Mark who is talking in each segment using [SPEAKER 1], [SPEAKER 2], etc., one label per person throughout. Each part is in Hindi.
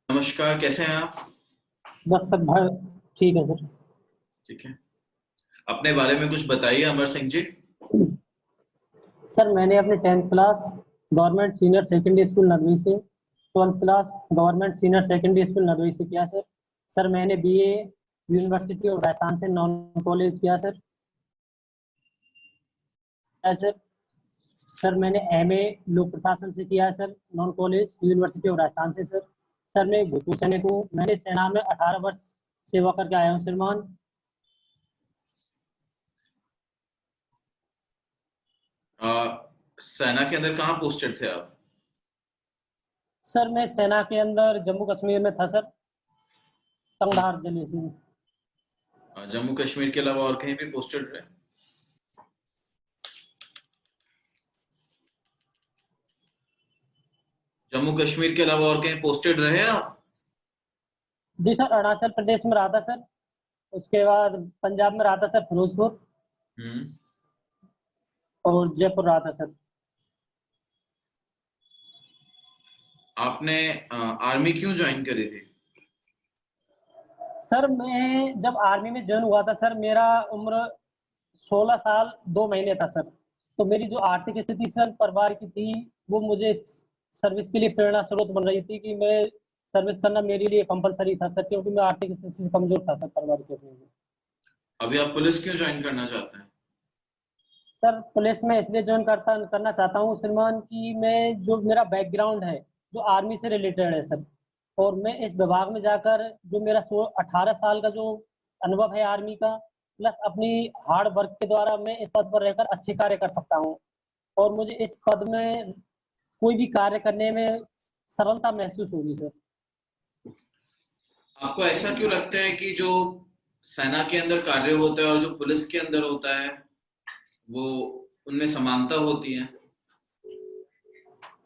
[SPEAKER 1] नमस्कार, कैसे हैं आप?
[SPEAKER 2] बस सब भर ठीक है सर।
[SPEAKER 1] ठीक है। अपने बारे में कुछ बताइए अमर सिंह जी।
[SPEAKER 2] सर मैंने अपने 10th class government senior secondary school Nadvi से, 12th class government senior secondary school Nadvi से किया सर। सर मैंने बीए यूनिवर्सिटी ऑफ राजस्थान से नॉन कॉलेज किया सर। सर सर मैंने एमए लोक प्रशासन से किया है sir, non college university of Rajasthan से सर। सर मैं एक भूतपूर्व सैनिक हूँ, मैंने सेना में 18 वर्ष सेवा करके आया हूँ श्रीमान।
[SPEAKER 1] आ, सेना के अंदर कहाँ पोस्टेड थे आप?
[SPEAKER 2] सर मैं सेना के अंदर जम्मू कश्मीर में था सर, तंगधार जिले से।
[SPEAKER 1] जम्मू कश्मीर के अलावा और कहीं भी पोस्टेड रहे? जम्मू कश्मीर के अलावा और कहीं पोस्टेड रहे आप?
[SPEAKER 2] जी सर, अरुणाचल प्रदेश में रहा था सर। उसके बाद पंजाब में रहा था सर, फिरोजपुर।
[SPEAKER 1] हम्म।
[SPEAKER 2] और जयपुर रहा था सर।
[SPEAKER 1] आपने आर्मी क्यों ज्वाइन करी थी?
[SPEAKER 2] सर मैं जब आर्मी में ज्वाइन हुआ था सर, मेरा उम्र 16 साल 2 महीने था सर। तो मेरी जो आर्थिक स्थिति सर परिवार की थी, वो मुझे सर्विस के लिए प्रेरणा स्रोत बन रही थी कि मैं सर्विस करना मेरे लिए कंपलसरी था सर, क्योंकि मैं आर्थिक स्थिति से कमजोर था सर परिवार के अपने में।
[SPEAKER 1] अभी आप पुलिस क्यों ज्वाइन करना चाहते हैं?
[SPEAKER 2] सर पुलिस में इसलिए ज्वाइन करना चाहता हूँ श्रीमान कि मैं जो मेरा बैकग्राउंड है, जो आर्मी से रिलेटेड है सर। और मैं इस विभाग में जाकर जो मेरा 18 साल का जो अनुभव है आर्मी का, प्लस अपनी हार्ड वर्क के द्वारा मैं इस पद पर रहकर अच्छे कार्य कर सकता हूँ। और मुझे इस पद में कोई भी कार्य करने में सरलता महसूस होगी सर।
[SPEAKER 1] आपको ऐसा क्यों लगता है कि जो सेना के अंदर कार्य होता है और जो पुलिस के अंदर होता है वो उनमें समानता होती है?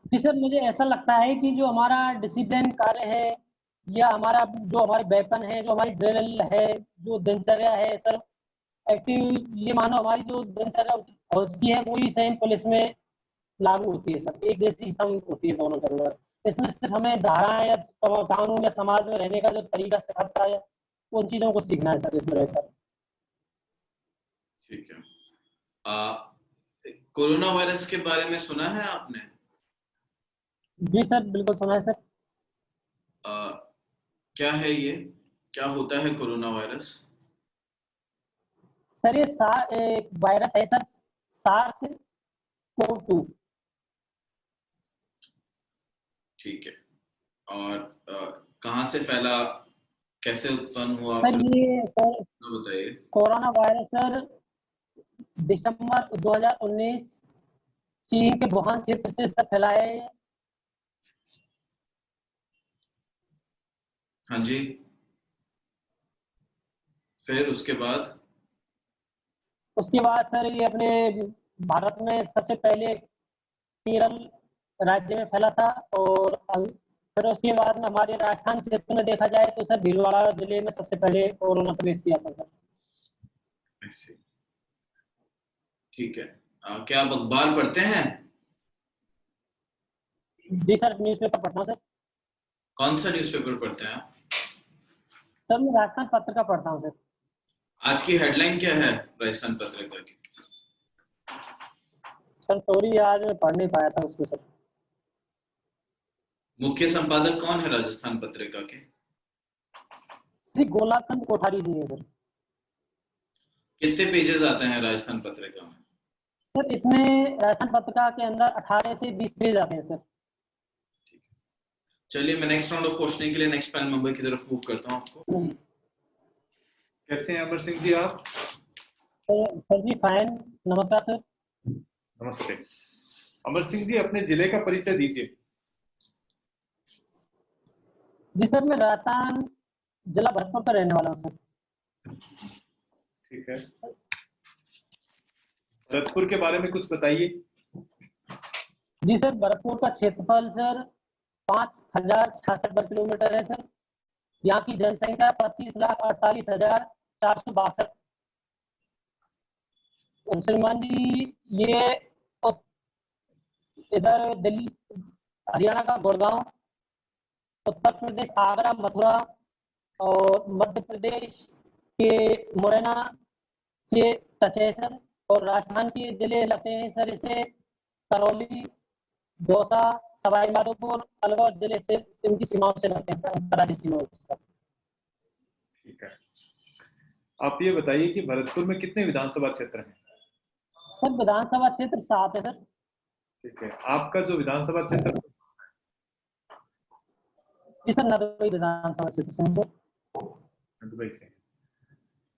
[SPEAKER 2] जी सर, मुझे ऐसा लगता है कि जो हमारा डिसिप्लिन कार्य है, या हमारा जो हमारे वेपन है, जो हमारी ड्रिल है, जो दिनचर्या है सर, एक्टिव ये मानो हमारी जो दिनचर्या फौज की है, वही सेम पुलिस में लागू होती है सर। एक जैसी सम होती है दोनों के अंदर। इसमें सिर्फ हमें धाराएं या कानून या समाज में रहने का जो तरीका सिखाता है, उन चीजों को सीखना है सर इसमें रहकर।
[SPEAKER 1] ठीक है। आ, कोरोना वायरस के बारे में सुना है आपने?
[SPEAKER 2] जी सर, बिल्कुल सुना है सर।
[SPEAKER 1] आ, क्या है ये? क्या होता है कोरोना वायरस?
[SPEAKER 2] सर ये एक वायरस है सर, सार्स कोव 2।
[SPEAKER 1] ठीक है। और कहाँ से फैला? कैसे उत्पन्न हुआ?
[SPEAKER 2] सर
[SPEAKER 1] फिर
[SPEAKER 2] ये सर
[SPEAKER 1] बताइए।
[SPEAKER 2] कोरोना वायरस सर दिसंबर 2019 चीन के वुहान क्षेत्र से सर फैलाया है।
[SPEAKER 1] हाँ जी। फिर उसके बाद?
[SPEAKER 2] उसके बाद सर ये अपने भारत में सबसे पहले केरल राज्य में फैला था। और फिर उसके बाद में हमारे राजस्थान क्षेत्र में देखा जाए तो सर भीलवाड़ा जिले में सबसे पहले कोरोना प्रवेश किया था सर।
[SPEAKER 1] ऐसे। ठीक है। क्या आप अखबार पढ़ते हैं?
[SPEAKER 2] जी सर, न्यूज़पेपर पढ़ता हूँ सर।
[SPEAKER 1] कौन सा न्यूज़पेपर पढ़ते हैं आप?
[SPEAKER 2] सर मैं राजस्थान पत्रिका पढ़ता हूँ सर।
[SPEAKER 1] आज की हेडलाइन क्या है राजस्थान पत्रिका की?
[SPEAKER 2] सर सॉरी, आज मैं पढ़ नहीं पाया था उसको सर।
[SPEAKER 1] मुख्य संपादक कौन है राजस्थान पत्रिका के?
[SPEAKER 2] श्री गोलाब चंद कोठारी जी है सर।
[SPEAKER 1] कितने पेजेस आते हैं राजस्थान पत्रिका में?
[SPEAKER 2] सर इसमें राजस्थान पत्रिका के अंदर 18 से 20 पेज आते हैं सर।
[SPEAKER 1] चलिए, मैं नेक्स्ट राउंड ऑफ क्वेश्चनिंग के लिए नेक्स्ट पैनल मेंबर की तरफ मूव करता हूँ आपको। कैसे हैं अमर सिंह जी आप?
[SPEAKER 2] सर जी फाइन। नमस्कार सर।
[SPEAKER 1] नमस्ते। अमर सिंह जी, अपने जिले का परिचय दीजिए।
[SPEAKER 2] जी सर, मैं राजस्थान जिला भरतपुर का रहने वाला हूँ सर।
[SPEAKER 1] ठीक है। भरतपुर के बारे में कुछ बताइए।
[SPEAKER 2] जी सर, भरतपुर का क्षेत्रफल सर 5066 वर्ग किलोमीटर है सर। यहाँ की जनसंख्या 25,48,462। मुसलमान जी ये इधर दिल्ली हरियाणा का गुड़गांव उत्तर प्रदेश आगरा, मथुरा, और मध्य प्रदेश के मुरैना से टच है सर, और राजस्थान के जिले लगते हैं सर इसे करौली, दौसा, सवाई माधोपुर, अलवर जिले से इनकी सीमाओं से लगते हैं सर, अंतर्राज्यीय सीमाओं से।
[SPEAKER 3] ठीक है, आप ये बताइए कि भरतपुर में कितने विधानसभा क्षेत्र हैं?
[SPEAKER 2] सर विधानसभा क्षेत्र 7 है सर।
[SPEAKER 3] ठीक है, आपका जो विधानसभा क्षेत्र
[SPEAKER 2] जी सर, नदबई विधानसभा क्षेत्र से हूँ सर।
[SPEAKER 3] दुबई से,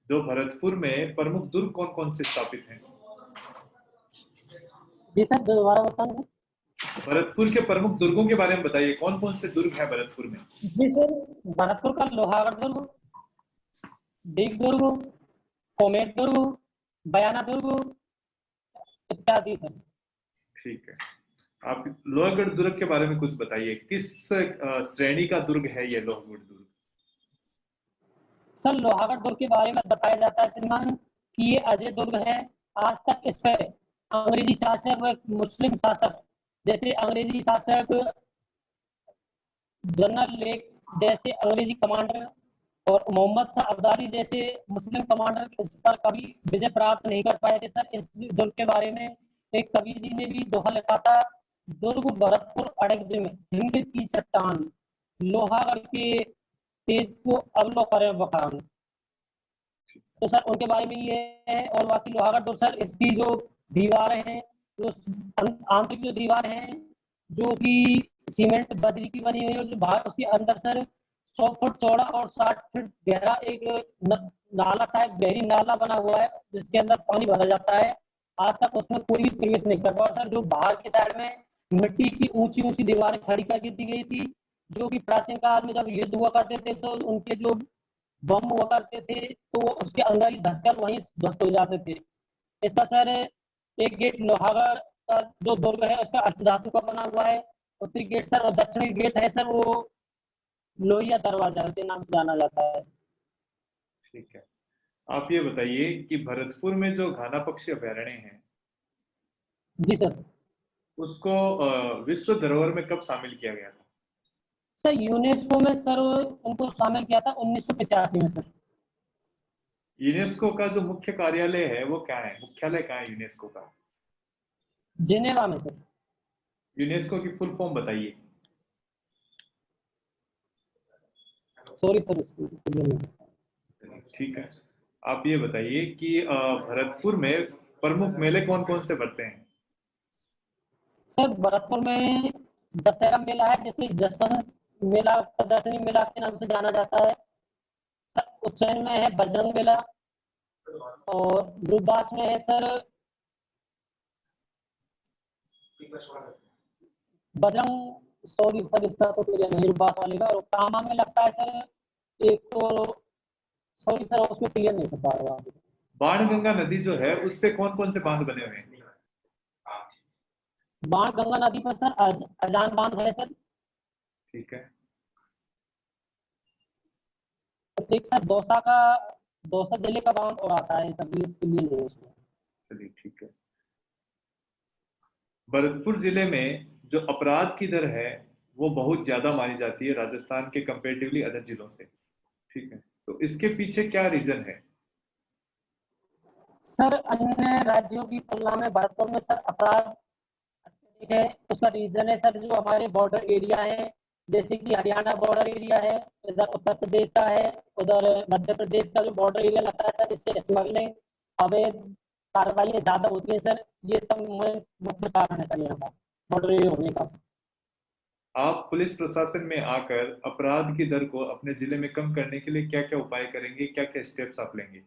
[SPEAKER 3] जो भरतपुर में प्रमुख दुर्ग कौन कौन से स्थापित हैं?
[SPEAKER 2] जी सर, दोबारा बताऊँ?
[SPEAKER 3] भरतपुर के प्रमुख दुर्गों के बारे में बताइए, कौन कौन से दुर्ग है भरतपुर में?
[SPEAKER 2] जी सर, भरतपुर का लोहागढ़ दुर्ग, डीग दुर्ग, कोमेट दुर्ग, बयाना दुर्ग इत्यादि सर।
[SPEAKER 3] ठीक है, आप लोहगढ़ दुर्ग के बारे में कुछ बताइए, किस श्रेणी का दुर्ग है ये लोहगढ़ दुर्ग?
[SPEAKER 2] सर लोहागढ़ दुर्ग के बारे में बताया जाता है श्रीमान कि ये अजय दुर्ग है। आज तक इस पर अंग्रेजी शासक व मुस्लिम शासक, जैसे अंग्रेजी शासक जनरल लेक जैसे अंग्रेजी कमांडर और मोहम्मद शाह अब्दाली जैसे मुस्लिम कमांडर इस पर कभी विजय प्राप्त नहीं कर पाए थे सर। इस दुर्ग के बारे में एक कवि जी ने भी दोहा लिखा था, दुर्ग भरतपुर अड़ग में हिंद की चट्टान, लोहागढ़ के तेज को अब लो करे बखान। तो सर उनके बारे में ये है। और बाकी लोहागढ़ दुर्ग सर इसकी जो दीवारें हैं, जो आंतरिक जो दीवार है जो कि सीमेंट बजरी की बनी हुई है, जो बाहर उसके अंदर सर 100 फुट चौड़ा और 60 फुट गहरा एक नाला टाइप गहरी नाला बना हुआ है जिसके अंदर पानी भरा जाता है। आज तक उसमें कोई भी प्रवेश नहीं कर पाया सर। जो बाहर के साइड में मिट्टी की ऊंची ऊंची दीवारें खड़ी कर दी गई थी, जो कि प्राचीन काल में जब युद्ध हुआ करते थे तो उनके जो बम हुआ करते थे तो उसके अंदर ही धंसकर वहीं ध्वस्त हो जाते थे। इसका सर एक गेट लोहागढ़ का जो दुर्ग है उसका अष्टधातु का बना हुआ है। उत्तरी गेट सर और दक्षिणी गेट है सर वो लोहिया दरवाजा के नाम से जाना जाता है।
[SPEAKER 3] ठीक है, आप ये बताइए कि भरतपुर में जो घाना पक्षी अभयारण्य है
[SPEAKER 2] जी सर।
[SPEAKER 3] उसको विश्व धरोहर में कब शामिल किया गया था?
[SPEAKER 2] सर यूनेस्को में सर उनको शामिल किया था 1985 में सर।
[SPEAKER 3] यूनेस्को का जो मुख्य कार्यालय है वो क्या है, मुख्यालय कहाँ है यूनेस्को का?
[SPEAKER 2] जिनेवा में सर।
[SPEAKER 3] यूनेस्को की फुल फॉर्म बताइए।
[SPEAKER 2] सॉरी सर,
[SPEAKER 3] ठीक है, आप ये बताइए कि भरतपुर में प्रमुख मेले कौन कौन से पड़ते हैं?
[SPEAKER 2] सर भरतपुर में दशहरा मेला है जिसे जसवंत मेला प्रदर्शनी मेला के नाम से जाना जाता है सर। उज्जैन में है बजरंग मेला, और गुरदास में है सर बजरंग, सॉरी सर इसका तो क्लियर नहीं रुबास वाले का। और कामा में लगता है सर एक तो, सॉरी सर उसमें क्लियर नहीं कर पा रहा हूँ।
[SPEAKER 3] बाणगंगा नदी जो है उस पे कौन कौन से बांध बने हुए हैं?
[SPEAKER 2] बाण गंगा नदी पर सर अजान बांध है सर।
[SPEAKER 3] ठीक है,
[SPEAKER 2] एक सर दौसा जिले का बांध और आता है सर, इसके लिए नहीं है उसमें।
[SPEAKER 3] चलिए ठीक है। भरतपुर जिले में जो अपराध की दर है वो बहुत ज्यादा मानी जाती है राजस्थान के कंपेरेटिवली अदर जिलों से, ठीक है, तो इसके पीछे क्या रीजन है?
[SPEAKER 2] सर अन्य राज्यों की तुलना में भरतपुर में सर अपराध अत्यधिक है। उसका रीजन है सर जो हमारे बॉर्डर एरिया है, जैसे कि हरियाणा बॉर्डर एरिया है, इधर उत्तर प्रदेश का है, उधर मध्य प्रदेश का जो बॉर्डर एरिया लगता है सर, इससे स्मगलिंग अवैध कार्रवाई ज्यादा होती है सर। ये सब मुख्य कारण है सर यहाँ का बॉर्डर एरिया होने का।
[SPEAKER 3] आप पुलिस प्रशासन में आकर अपराध की दर को अपने जिले में कम करने के लिए क्या क्या उपाय करेंगे, क्या क्या स्टेप्स आप लेंगे?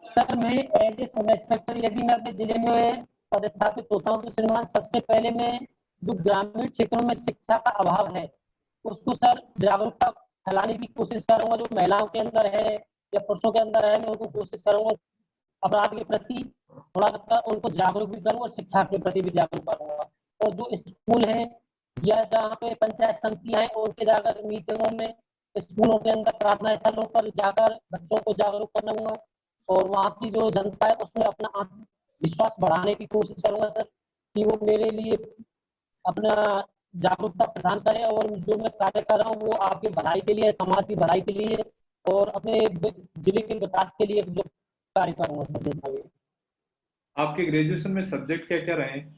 [SPEAKER 2] सर मैं एज ए सब इंस्पेक्टर यदि मैं अपने जिले में पदस्थापित होता हूँ तो श्रीमान सबसे पहले मैं जो ग्रामीण क्षेत्रों में शिक्षा का अभाव है उसको सर जागरूकता फैलाने की कोशिश करूंगा। जो महिलाओं के अंदर है या पुरुषों के अंदर है मैं उनको कोशिश करूंगा अपराध के प्रति थोड़ा उनको जागरूक भी करूंगा और शिक्षा के प्रति भी जागरूक करूंगा। और जो स्कूल है या जहाँ पे पंचायत समितियां हैं उनके जाकर मीटिंगों में, स्कूलों के अंदर प्रार्थना स्थलों पर जाकर बच्चों को जागरूक करूंगा और वहाँ की जो जनता है उसमें अपना आत्मविश्वास बढ़ाने की कोशिश करूंगा सर कि वो मेरे लिए अपना जागरूकता प्रदान करें, और जो मैं कार्य कर रहा हूँ वो आपकी भलाई के लिए, समाज की भलाई के लिए और अपने जिले के विकास के लिए जो कार्य करूँगा सर जितना भी।
[SPEAKER 3] आपके ग्रेजुएशन में सब्जेक्ट क्या क्या रहे हैं?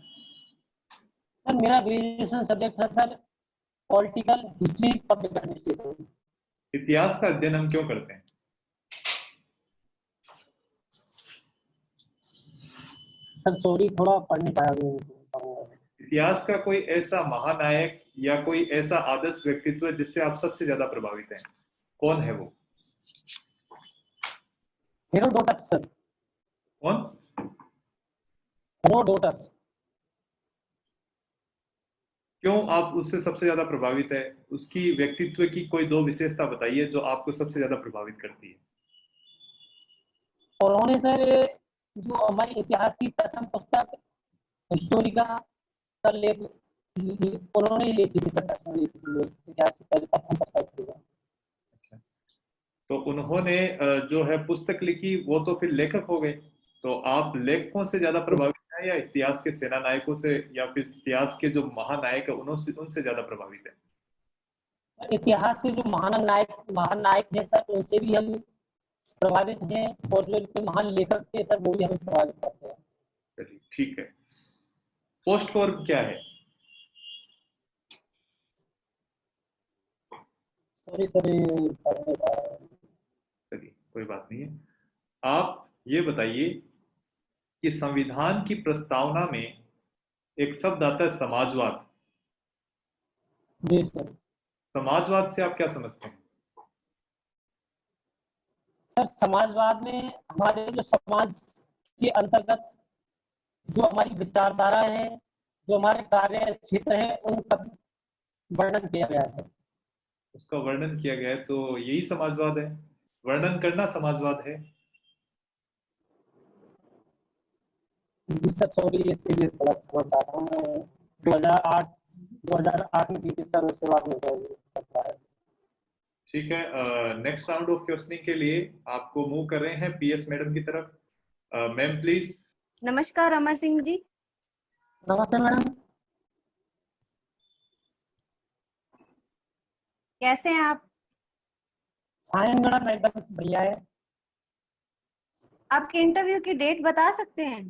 [SPEAKER 2] सर मेरा ग्रेजुएशन सब्जेक्ट है sir political history, public administration.
[SPEAKER 3] इतिहास का अध्ययन हम क्यों करते हैं?
[SPEAKER 2] सर सॉरी, थोड़ा पढ़ नहीं पाया हूँ।
[SPEAKER 3] इतिहास का कोई ऐसा महानायक या कोई ऐसा आदर्श व्यक्तित्व जिससे आप सबसे ज्यादा प्रभावित हैं, कौन है वो?
[SPEAKER 2] Herodotus sir.
[SPEAKER 3] कौन?
[SPEAKER 2] हेरोडोटस।
[SPEAKER 3] क्यों आप उससे सबसे ज्यादा प्रभावित है? उसकी व्यक्तित्व की कोई दो विशेषता बताइए जो आपको सबसे ज्यादा प्रभावित करती है।
[SPEAKER 2] और उन्होंने सर जो हमारे इतिहास की प्रथम पुस्तक हिस्टोरिका का लेख उन्होंने ही लिखी थी सर, इतिहास की प्रथम पुस्तक थी।
[SPEAKER 3] अच्छा, तो उन्होंने जो है पुस्तक लिखी, वो तो फिर लेखक हो गए। तो आप लेखकों से ज्यादा प्रभावित हैं या इतिहास के सेना नायकों से या फिर इतिहास के जो महानायक है उनसे ज्यादा प्रभावित है?
[SPEAKER 2] इतिहास के जो महान नायक थे सर उनसे भी हम प्रभावित हैं, और जो इनके महान लेखक थे सर वो भी हमें प्रभावित करते हैं।
[SPEAKER 3] चलिए ठीक है। पोस्ट वर्ब क्या है?
[SPEAKER 2] सॉरी सर,
[SPEAKER 3] चलिए कोई बात नहीं है। आप ये बताइए कि संविधान की प्रस्तावना में एक शब्द आता है समाजवाद।
[SPEAKER 2] जी सर।
[SPEAKER 3] समाजवाद से आप क्या समझते हैं?
[SPEAKER 2] सर समाजवाद में हमारे जो समाज के अंतर्गत जो हमारी विचारधारा है, जो हमारे कार्य क्षेत्र है, उनका वर्णन किया गया है सर।
[SPEAKER 3] उसका वर्णन किया गया है, तो यही समाजवाद है। वर्णन करना समाजवाद है।
[SPEAKER 2] जी सर सॉरी, इसके लिए थोड़ा समझ चाहता हूँ। 2008 में की थी सर, उसके बाद में
[SPEAKER 3] ठीक है, नेक्स्ट राउंड ऑफ क्वेश्चनिंग के लिए आपको मूव कर रहे हैं पीएस मैडम की तरफ। Ma'am please.
[SPEAKER 4] नमस्कार अमर सिंह जी।
[SPEAKER 2] नमस्ते मैडम।
[SPEAKER 4] कैसे हैं आप?
[SPEAKER 2] फाइन मैडम, एकदम बढ़िया है।
[SPEAKER 4] आपके इंटरव्यू की डेट बता सकते हैं?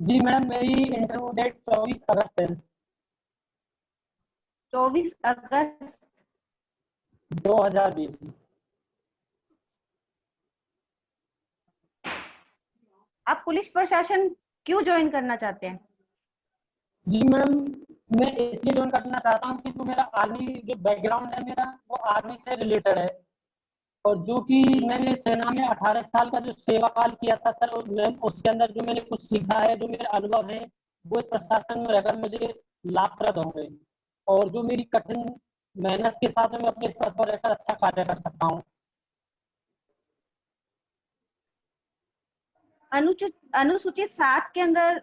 [SPEAKER 2] जी मैडम, मेरी इंटरव्यू डेट 24 अगस्त है
[SPEAKER 4] 24 अगस्त
[SPEAKER 2] 2020।
[SPEAKER 4] आप पुलिस प्रशासन क्यों ज्वाइन करना चाहते हैं?
[SPEAKER 2] जी मैडम, मैं इसलिए ज्वाइन करना चाहता हूँ कि जो मेरा आर्मी जो बैकग्राउंड है मेरा, वो आर्मी से रिलेटेड है। और जो कि मैंने सेना में 18 साल का जो सेवा काल किया था सर, मैम उसके अंदर जो मैंने कुछ सीखा है, जो मेरे अनुभव है, वो इस प्रशासन में रहकर मुझे लाभप्रद होंगे। और जो मेरी कठिन मेहनत के साथ मैं अपने स्तर पर रहकर अच्छा कार्य कर सकता हूँ।
[SPEAKER 4] अनुसूचित 7 के अंदर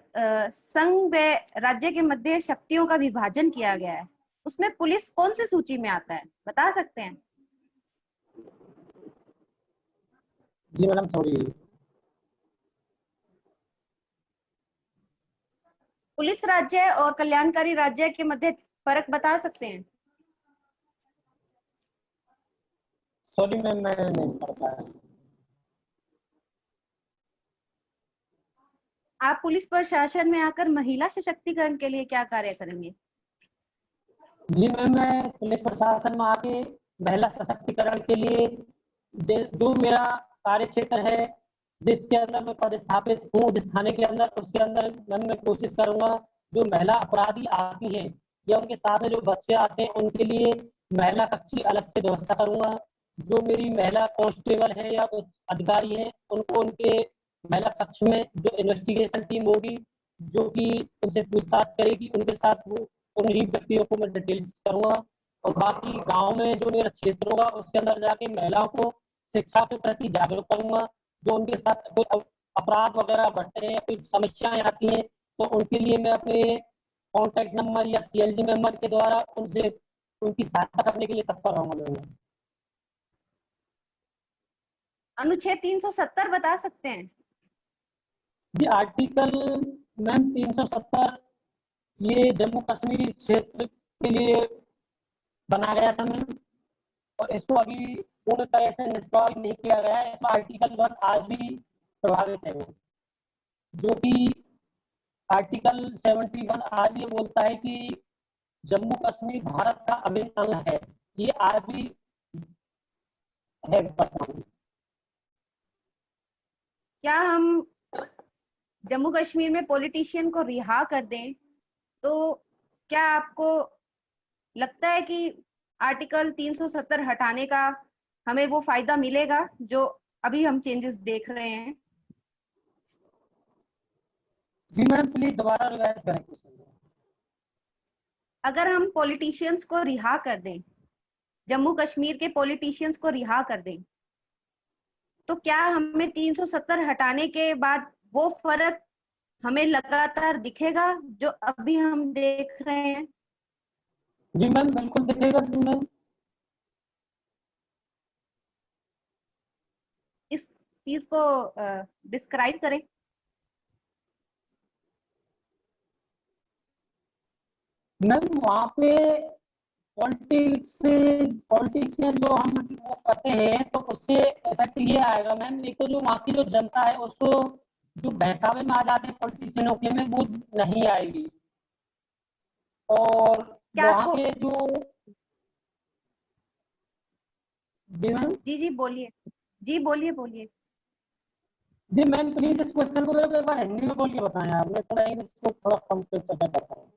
[SPEAKER 4] संघ व राज्य के मध्य शक्तियों का विभाजन किया गया है। उसमें पुलिस कौन सी सूची में आता है, बता सकते हैं?
[SPEAKER 2] जी मैडम सॉरी।
[SPEAKER 4] पुलिस राज्य और कल्याणकारी राज्य के मध्य फर्क बता सकते हैं?
[SPEAKER 2] सॉरी मैम, मैं नहीं कर पाया।
[SPEAKER 4] आप पुलिस प्रशासन में आकर महिला सशक्तिकरण के लिए क्या कार्य करेंगे?
[SPEAKER 2] जी मैम, मैं पुलिस प्रशासन में आके महिला सशक्तिकरण के लिए जो मेरा कार्य क्षेत्र है, जिसके अंदर मैं पदस्थापित हूँ, जिस थाने के अंदर, उसके अंदर मैं कोशिश करूंगा जो महिला अपराधी आती हैं या उनके साथ में जो बच्चे आते हैं उनके लिए महिला कक्षी अलग से व्यवस्था करूंगा। जो मेरी महिला कांस्टेबल है या अधिकारी है, उनको उनके महिला कक्ष में जो इन्वेस्टिगेशन टीम होगी, जो कि उनसे पूछताछ करेगी, उनके साथ वो उन्हीं व्यक्तियों को मैं डिटेल्स करूंगा। और बाकी गांव में जो मेरा क्षेत्र होगा उसके अंदर जाके महिलाओं को शिक्षा के प्रति जागरूक करूंगा। जो उनके साथ कोई अपराध वगैरह बढ़ते हैं या कोई समस्याएं आती हैं, तो उनके लिए मैं अपने कॉन्टैक्ट नंबर या सीएलजी मेंबर के द्वारा उनसे उनकी सहायता करने के लिए तत्पर रहूंगा।
[SPEAKER 4] अनुच्छेद 370 बता सकते हैं?
[SPEAKER 2] जी आर्टिकल मैम 370 ये जम्मू कश्मीर क्षेत्र के लिए बनाया गया था मैम, और इसको अभी पूर्ण तरह से निष्प्रभावित नहीं किया गया है। इसमें आर्टिकल 1 आज भी प्रभावित है, जो कि आर्टिकल 71 आज ये बोलता है कि जम्मू कश्मीर भारत का अभिन्न अंग है। ये आज भी है वर्तमान।
[SPEAKER 4] क्या हम जम्मू कश्मीर में पॉलिटिशियन को रिहा कर दें तो क्या आपको लगता है कि आर्टिकल 370 हटाने का हमें वो फायदा मिलेगा जो अभी हम चेंजेस देख रहे हैं?
[SPEAKER 2] जी मैम, प्लीज दोबारा रिवाइज करें क्वेश्चन।
[SPEAKER 4] अगर हम पॉलिटिशियंस को रिहा कर दें, जम्मू कश्मीर के पॉलिटिशियंस को रिहा कर दें, तो क्या हमें 370 हटाने के बाद वो फर्क हमें लगातार दिखेगा जो अभी हम देख रहे हैं?
[SPEAKER 2] जी मैम, बिल्कुल दिखेगा मैम।
[SPEAKER 4] इस चीज को डिस्क्राइब करें।
[SPEAKER 2] मैम वहाँ पे पॉलिटिशियन जो हम वो करते हैं तो उससे इफेक्ट ये आएगा मैम, एक तो जो वहाँ की जो जनता है उसको जो बहकावे में आ जाते हैं पॉलिटिशियनों के में वो नहीं आएगी। और
[SPEAKER 4] क्या
[SPEAKER 2] वहाँ
[SPEAKER 4] आपको
[SPEAKER 2] के जो जी मैम
[SPEAKER 4] जी बोलिए, जी बोलिए।
[SPEAKER 2] जी मैम, प्लीज इस क्वेश्चन को मेरे को एक बार हिंदी में बोल के बताएं आप। मैं थोड़ा इंग्लिश को थोड़ा कम करता हूँ।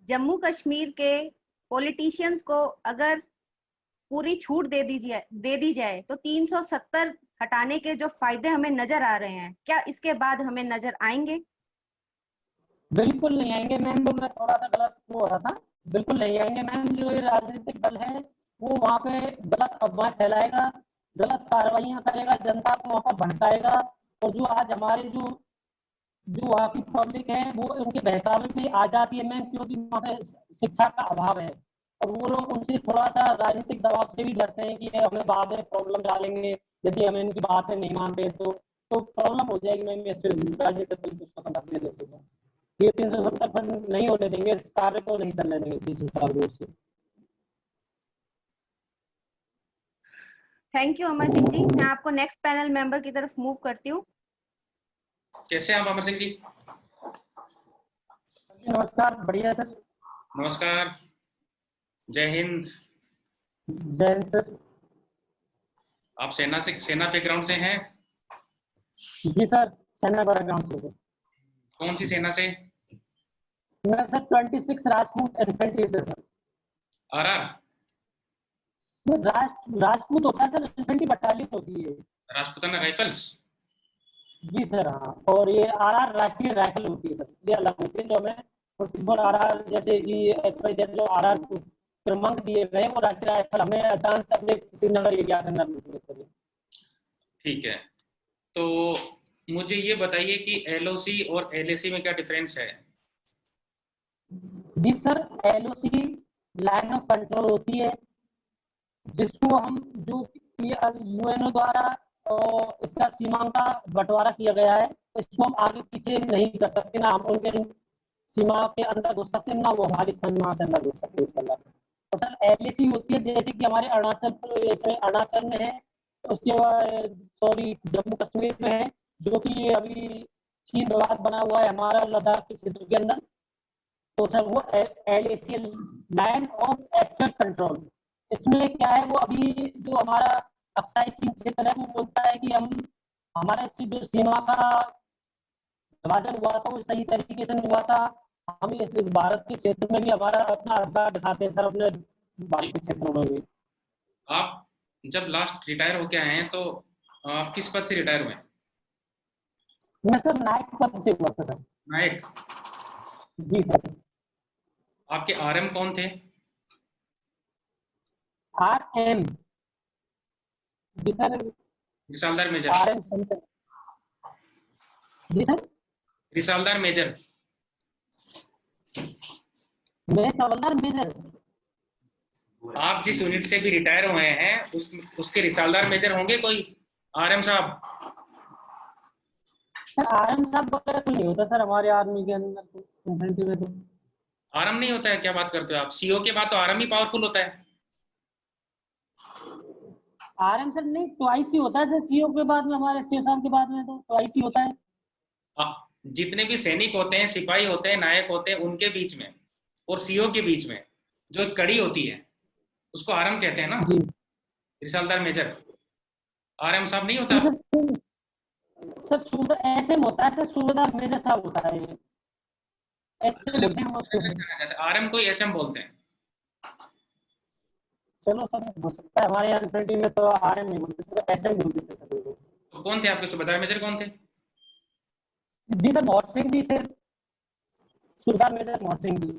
[SPEAKER 4] जम्मू कश्मीर के पॉलिटिशियंस को अगर पूरी छूट दे दी जाए तो 370 हटाने के जो फायदे हमें नजर आ रहे हैं, क्या इसके बाद हमें नजर आएंगे?
[SPEAKER 2] बिल्कुल नहीं आएंगे मैम, वो मैं थोड़ा सा गलत हो रहा था। बिल्कुल नहीं आएंगे मैम। जो ये राजनीतिक दल है वो वहाँ पे गलत अफवाह फैलाएगा, गलत कार्रवाइयाँ करेगा, जनता को वहाँ पर भड़काएगा। और जो आज हमारे जो जो वहाँ की पब्लिक है वो उनके बहकावे में आ जाती है मैम, क्योंकि वहाँ पे शिक्षा का अभाव है। और वो लोग उनसे थोड़ा सा राजनीतिक दबाव से भी डरते हैं कि ये हमें बाद में प्रॉब्लम डालेंगे यदि हम इनकी बातें नहीं मानते तो प्रॉब्लम हो जाएगी मैम। इससे राजनीतिक दल को खत्म कर देने से ये 370 पर नहीं होने देंगे, इस कार्य को नहीं चलने देंगे 370 से।
[SPEAKER 4] Thank you Amar Singh ji. मैं आपको नेक्स्ट पैनल मेंबर की तरफ मूव करती हूँ।
[SPEAKER 5] कैसे हैं आप अमर सिंह जी?
[SPEAKER 2] नमस्कार, बढ़िया सर।
[SPEAKER 5] नमस्कार, जय हिंद।
[SPEAKER 2] जय हिंद सर।
[SPEAKER 5] आप सेना बैकग्राउंड से हैं?
[SPEAKER 2] जी सर, सेना बैकग्राउंड से।
[SPEAKER 5] कौन सी सेना से?
[SPEAKER 2] मैं सर 26 राजपूत इन्फेंट्री से सर।
[SPEAKER 5] आरआर?
[SPEAKER 2] राजपूत होता है सर, इन्फेंट्री बटालियन होती है।
[SPEAKER 5] राजपूताना राइफल्स?
[SPEAKER 2] जी सर हाँ। और ये आरआर राष्ट्रीय राइफल होती है सर, ये अलग होती है। जो हमें फुटबॉल आरआर जैसे कि जो आरआर क्रमांक दिए गए वो राष्ट्रीय राइफल हमें अचानक अपने श्रीनगर एरिया के अंदर मिलती है सर।
[SPEAKER 5] ठीक है, तो मुझे ये बताइए कि एलओसी और एलएसी में क्या डिफरेंस है?
[SPEAKER 2] जी sir, LOC line of control होती है, जिसको हम जो यूएनओ द्वारा इसका सीमाओं का बंटवारा किया गया है, इसको हम आगे पीछे नहीं कर सकते, ना हम उनके सीमा के अंदर घुस सकते, ना वो हमारी सीमा के अंदर घुस सकते इसके अंदर। और सर एलएसी होती है जैसे कि हमारे अरुणाचल में है, उसके बाद सॉरी जम्मू कश्मीर में है, जो कि अभी चीन विवाद बना हुआ है हमारा लद्दाख के क्षेत्र के अंदर। तो सर वो LAC line of actual control, इसमें क्या है वो अभी जो हमारा अक्साई चीन क्षेत्र है वो बोलता है कि हम हमारे से जो सीमा का विभाजन हुआ था वो सही तरीके से नहीं हुआ था। हम इस भारत के क्षेत्र में भी हमारा अपना अधिकार दिखाते हैं सर, अपने भारत के क्षेत्रों में भी।
[SPEAKER 5] आप जब लास्ट रिटायर होके आए हैं तो आप किस पद से रिटायर हुए?
[SPEAKER 2] मैं सर नायक पद से हुआ था सर।
[SPEAKER 5] नायक?
[SPEAKER 2] जी सर।
[SPEAKER 5] आपके आरएम कौन थे?
[SPEAKER 2] आरएम? जी सर,
[SPEAKER 5] रिसालदार मेजर?
[SPEAKER 2] RM centre. जी सर,
[SPEAKER 5] रिसालदार मेजर?
[SPEAKER 2] मैं सवलदार मेजर।
[SPEAKER 5] आप जिस यूनिट से भी रिटायर हुए हैं उसके रिसालदार मेजर होंगे कोई? आरएम साहब?
[SPEAKER 2] सर आरएम साहब वगैरह तो नहीं होता सर हमारे आर्मी के अंदर, इन्फेंट्री में तो।
[SPEAKER 5] आरएम नहीं होता है, क्या बात करते हो आप? सीओ के बाद तो आरएम ही पावरफुल होता है।
[SPEAKER 2] आरएम सर नहीं, ट्वाइस ही होता है सर, सीओ के बाद में, हमारे सीओ साहब के बाद में तो ट्वाइस ही होता है।
[SPEAKER 5] जितने भी सैनिक होते हैं, सिपाही होते हैं, नायक होते हैं, उनके बीच में और सीओ के बीच में जो एक कड़ी होती है उसको आरएम कहते हैं ना,
[SPEAKER 2] जी
[SPEAKER 5] रिसालदार मेजर। आरएम साहब नहीं होता।
[SPEAKER 2] सर सूबेदार ऐसे में होता है सर, सूबेदार मेजर साहब होता है ये, ऐसे बोलते हैं हम उसको।
[SPEAKER 5] आरएम को एसएम बोलते हैं।
[SPEAKER 2] चलो सर, हो सकता है हमारे यहाँ इन्फेंट्री में तो आरएम नहीं बोलते सर, ऐसे बोलते थे सर लोग।
[SPEAKER 5] तो कौन थे आपके सूबेदार मेजर, कौन थे?
[SPEAKER 2] जी सर, मोहर सिंह जी सर, सूबेदार मेजर मोहर सिंह जी।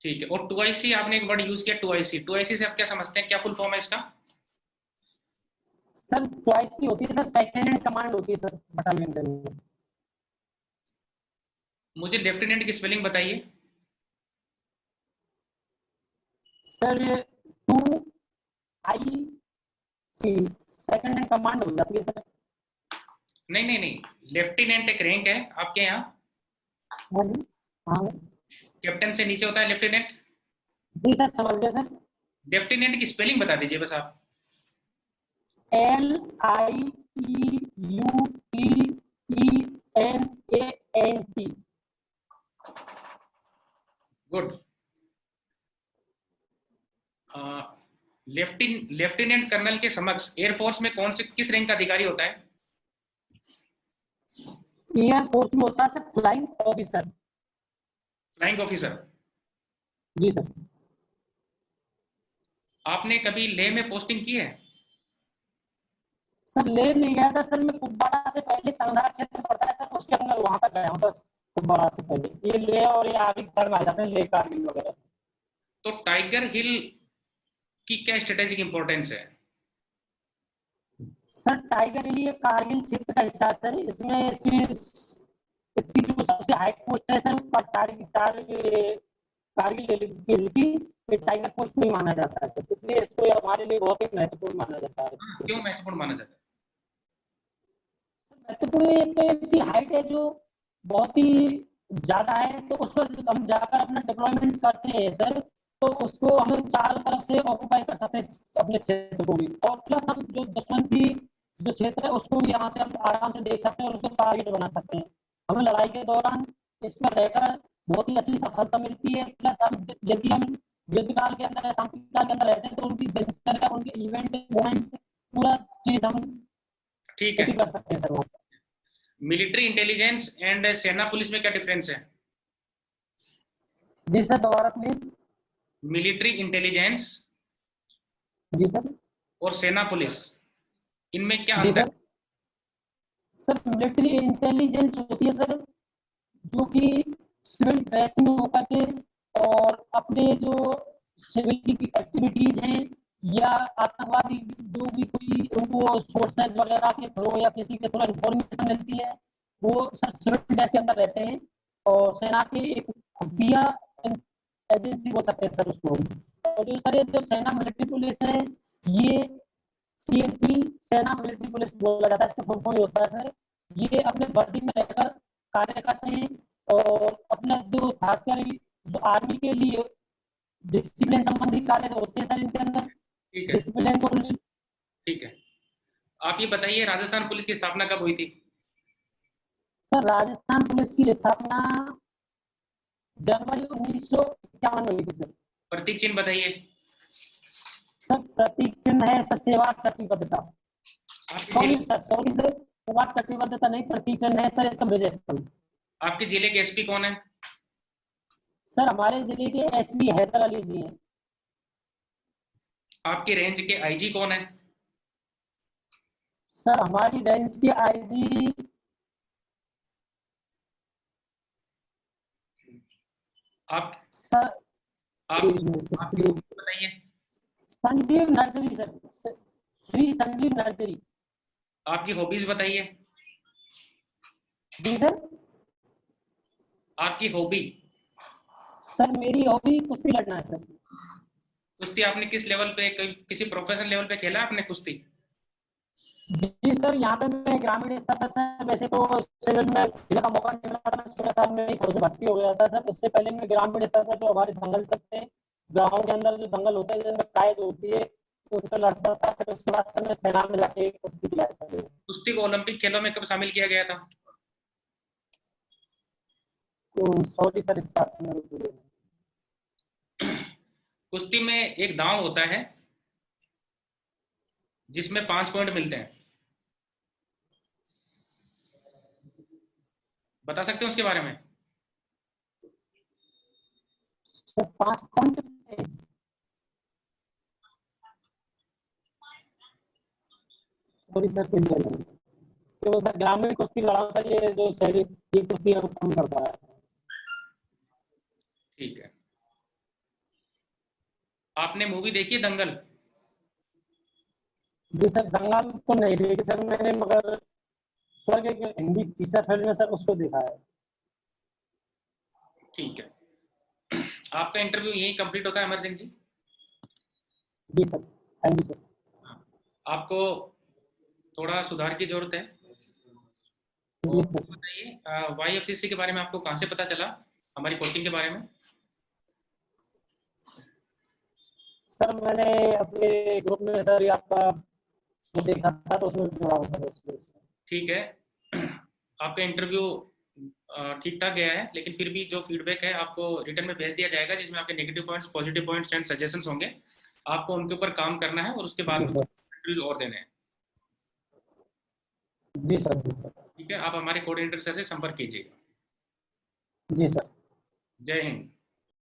[SPEAKER 5] ठीक है। और 2IC आपने एक वर्ड यूज किया, 2IC। 2IC से आप क्या समझते हैं, क्या फुल फॉर्म है इसका?
[SPEAKER 2] सर ट्वाइस ही होती है सर, सेकंड इन कमांड होती है सर बटालियन के अंदर।
[SPEAKER 5] मुझे लेफ्टिनेंट की स्पेलिंग बताइए।
[SPEAKER 2] Sir 2IC second in command हो जाती है सर।
[SPEAKER 5] नहीं नहीं नहीं, लेफ्टिनेंट एक रैंक है आपके यहाँ।
[SPEAKER 2] हाँ जी, हाँ
[SPEAKER 5] कैप्टन से नीचे होता है लेफ्टिनेंट।
[SPEAKER 2] जी सर, समझ गए सर।
[SPEAKER 5] लेफ्टिनेंट की स्पेलिंग बता दीजिए बस आप।
[SPEAKER 2] LIEUTENANT।
[SPEAKER 5] गुड। लेफ्टिनेंट कर्नल के समक्ष एयरफोर्स में कौन से किस रैंक का अधिकारी होता है?
[SPEAKER 2] एयरफोर्स में होता है sir flying officer.
[SPEAKER 5] Flying officer.
[SPEAKER 2] जी सर।
[SPEAKER 5] आपने कभी लेह में पोस्टिंग की है?
[SPEAKER 2] सर ले नहीं गया था सर, मैं कुपवाड़ा से पहले तंगधार क्षेत्र पड़ता है सर, उसके अंदर वहां तक गया हूँ सर, कुपवाड़ा से पहले। ये ले और ये आगे सर में आ जाते हैं, ले कारगिल वगैरह।
[SPEAKER 5] तो टाइगर हिल की क्या स्ट्रेटेजिक इंपॉर्टेंस है?
[SPEAKER 2] सर टाइगर हिल ये कारगिल क्षेत्र का हिस्सा है सर, इसमें इसकी जो सबसे हाई पोस्ट है सर, कारगिल हिल की ये टाइगर पोस्ट नहीं माना जाता है सर, इसलिए इसको हमारे लिए बहुत ही महत्वपूर्ण माना जाता है।
[SPEAKER 5] क्यों महत्वपूर्ण माना जाता है?
[SPEAKER 2] महत्वपूर्ण एक तो इसकी हाइट है जो बहुत ही ज्यादा है, तो उस पर हम जाकर अपना डिप्लॉयमेंट करते हैं सर, तो उसको हम चारों तरफ से ऑक्युपाई कर सकते हैं अपने क्षेत्र को भी, और प्लस हम जो दुश्मन की जो क्षेत्र है उसको भी यहाँ से हम आराम से देख सकते हैं और उसको टारगेट बना सकते हैं। हमें लड़ाई के दौरान इस पर रहकर बहुत ही अच्छी सफलता मिलती है, प्लस हम यदि हम युद्ध काल के अंदर या शांति काल के अंदर रहते हैं तो उनकी दिनचर्या, उनके इवेंट मोमेंट पूरा चीज हम
[SPEAKER 5] ठीक है।
[SPEAKER 2] कर सकते हैं सर।
[SPEAKER 5] मिलिट्री इंटेलिजेंस एंड सेना पुलिस में क्या डिफरेंस है?
[SPEAKER 2] जी सर, दोबारा प्लीज।
[SPEAKER 5] मिलिट्री इंटेलिजेंस
[SPEAKER 2] जी सर।
[SPEAKER 5] और सेना पुलिस, इनमें क्या
[SPEAKER 2] जी
[SPEAKER 5] अंतर
[SPEAKER 2] सर। सर मिलिट्री इंटेलिजेंस होती है सर जो कि सिविल ड्रेस में होकर के और अपने जो सिविल की एक्टिविटीज हैं या आतंकवादी जो भी कोई उनको सोर्सेज वगैरह के थ्रू या किसी के थ्रू इंफॉर्मेशन मिलती है, वो सर सिविल ड्रेस के अंदर रहते हैं, और सेना की एक खुफिया एजेंसी बोल सकते हैं सर उसको। और जो सर ये जो सेना मिलिट्री पुलिस है, ये CMP सेना मिलिट्री पुलिस बोला जाता है, इसका फुल फॉर्म होता है सर। ये अपने वर्दी में रहकर कार्य करते हैं और अपना जो खासकर जो आर्मी के लिए डिसिप्लिन संबंधी कार्य होते हैं सर इनके अंदर।
[SPEAKER 5] ठीक है,
[SPEAKER 2] डिसिप्लिन को
[SPEAKER 5] ठीक है। आप ये बताइए, राजस्थान पुलिस की स्थापना कब हुई थी?
[SPEAKER 2] सर राजस्थान पुलिस की स्थापना जनवरी 1951 में हुई थी सर।
[SPEAKER 5] प्रतीक चिन्ह बताइए।
[SPEAKER 2] सर प्रतीक चिन्ह है सर सेवा प्रतिबद्धता।
[SPEAKER 5] आपके
[SPEAKER 2] सॉरी
[SPEAKER 5] जिले
[SPEAKER 2] सर सेवा प्रतिबद्धता नहीं, प्रतीक चिन्ह है सर इसका विजय स्तंभ।
[SPEAKER 5] आपके जिले के एसपी कौन है?
[SPEAKER 2] सर हमारे जिले के SP हैदर अली जी हैं।
[SPEAKER 5] आपके रेंज के आईजी कौन है?
[SPEAKER 2] सर हमारी रेंज के IG
[SPEAKER 5] आप
[SPEAKER 2] सर
[SPEAKER 5] आप आपकी बताइए।
[SPEAKER 2] Sanjeev nursery sir, Shri Sanjeev nursery.
[SPEAKER 5] आपकी हॉबीज बताइए।
[SPEAKER 2] जी सर।
[SPEAKER 5] आपकी हॉबी?
[SPEAKER 2] सर मेरी हॉबी कुश्ती लड़ना है सर।
[SPEAKER 5] कुश्ती आपने किस लेवल पे, किसी प्रोफेशनल लेवल पे खेला आपने कुश्ती?
[SPEAKER 2] जी सर, यहाँ पे मैं ग्रामीण स्तर पर सर वैसे तो सिविल में खेलने का मौका नहीं मिला था, मैं 16 साल में ही फौज में भर्ती हो गया था सर। उससे पहले मैं ग्रामीण स्तर पर जो हमारे दंगल सकते हैं, गाँव के अंदर जो दंगल होते हैं जिनमें प्राइज होती है, तो उन पर लड़ता था। फिर उसके बाद सर मैं सेना में जाके कुश्ती किया है सर।
[SPEAKER 5] कुश्ती को ओलंपिक खेलों में कब शामिल किया गया था?
[SPEAKER 2] तो सॉरी सर, इस बात में
[SPEAKER 5] कुश्ती में एक दांव होता है जिसमें 5 पॉइंट मिलते हैं, बता सकते हैं उसके बारे में?
[SPEAKER 2] Sir 5 point sorry sir, clear नहीं। तो सर ग्रामीण कुश्ती लड़ाऊं सर, ये जो शहरी ये कुश्ती है वो कम करता है।
[SPEAKER 5] ठीक है। आपने मूवी देखी है दंगल?
[SPEAKER 2] जी सर, दंगल तो नहीं देखी सर मैंने, मगर स्वर्ग एक हिंदी फीचर फिल्म है सर, उसको देखा है।
[SPEAKER 5] ठीक है। आपका इंटरव्यू यही कंप्लीट होता है अमर सिंह जी।
[SPEAKER 2] जी सर, थैंक यू सर।
[SPEAKER 5] आपको थोड़ा सुधार की जरूरत है।
[SPEAKER 2] जी
[SPEAKER 5] और
[SPEAKER 2] सर।
[SPEAKER 5] बताइए YFCC के बारे में आपको कहाँ से पता चला, हमारी कोचिंग के बारे में?
[SPEAKER 2] सर मैंने अपने ग्रुप में सर ये आपका वो देखा था, तो उसमें जुड़ा हूँ सर।
[SPEAKER 5] ठीक है। आपका इंटरव्यू ठीक ठाक गया है, लेकिन फिर भी जो फीडबैक है आपको रिटर्न में भेज दिया जाएगा, जिसमें आपके negative points, positive points and suggestions होंगे। आपको उनके ऊपर काम करना है और उसके बाद में इंटरव्यूज और देने हैं।
[SPEAKER 2] जी सर। जी सर।
[SPEAKER 5] ठीक है, आप हमारे कोऑर्डिनेटर सर से संपर्क कीजिएगा।
[SPEAKER 2] जी सर।
[SPEAKER 5] जय हिंद।